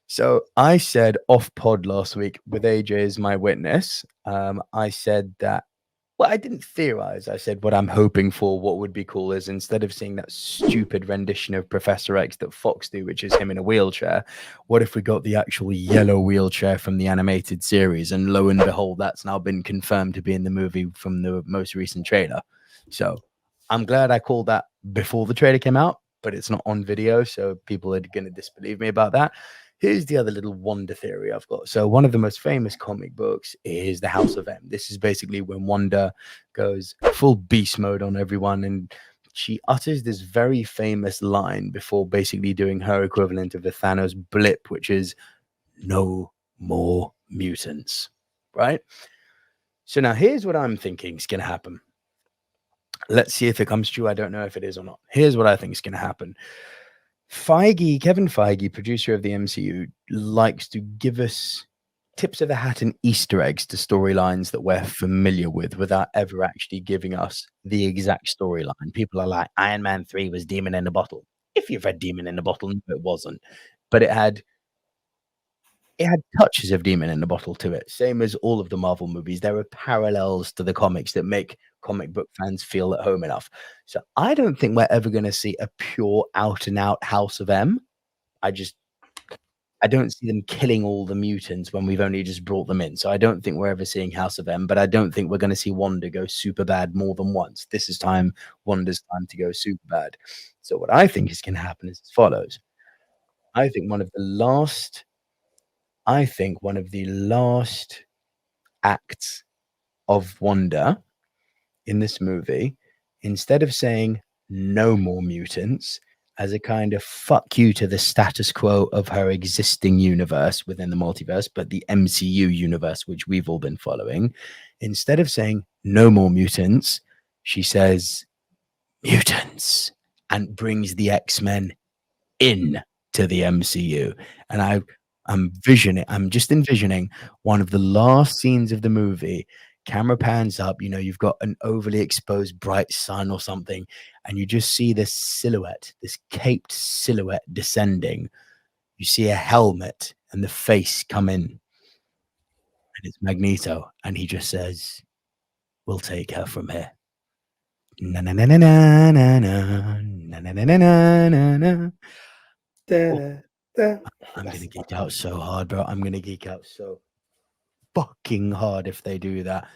So I said off pod last week with AJ as my witness. I said that, well, I didn't theorize. I said what I'm hoping for, what would be cool is instead of seeing that stupid rendition of Professor X that Fox do, which is him in a wheelchair, what if we got the actual yellow wheelchair from the animated series? And lo and behold, that's now been confirmed to be in the movie from the most recent trailer. So I'm glad I called that before the trailer came out, but it's not on video, so people are going to disbelieve me about that. Here's the other little wonder theory I've got. So one of the most famous comic books is The House of M. This is basically when Wanda goes full beast mode on everyone, and she utters this very famous line before basically doing her equivalent of the Thanos blip, which is no more mutants, right? So now here's what I'm thinking is going to happen. Let's see if it comes true. I don't know if it is or not. Here's what I think is going to happen. Kevin Feige, producer of the MCU, likes to give us tips of the hat and Easter eggs to storylines that we're familiar with without ever actually giving us the exact storyline. People are like, Iron Man 3 was Demon in a Bottle. If you've read Demon in a Bottle, no, it wasn't. But it had touches of Demon in a Bottle to it. Same as all of the Marvel movies. There are parallels to the comics that make comic book fans feel at home enough. So I don't think we're ever going to see a pure out and out House of M. I don't see them killing all the mutants when we've only just brought them in. So I don't think we're ever seeing House of M, but I don't think we're going to see Wanda go super bad more than once. This is Wanda's time to go super bad. So what I think is going to happen is as follows. I think one of the last acts of Wanda in this movie, instead of saying no more mutants as a kind of fuck you to the status quo of her existing universe within the multiverse, but the MCU universe, which we've all been following, instead of saying no more mutants, she says mutants and brings the X-Men in to the MCU. And I'm just envisioning one of the last scenes of the movie. Camera pans up, you've got an overly exposed bright sun or something, and you just see this silhouette, this caped silhouette descending. You see a helmet and the face come in, and it's Magneto, and he just says, "We'll take her from here." Na na na na na na na na na na na na na. I'm gonna geek out so hard, bro. I'm gonna geek out so fucking hard if they do that.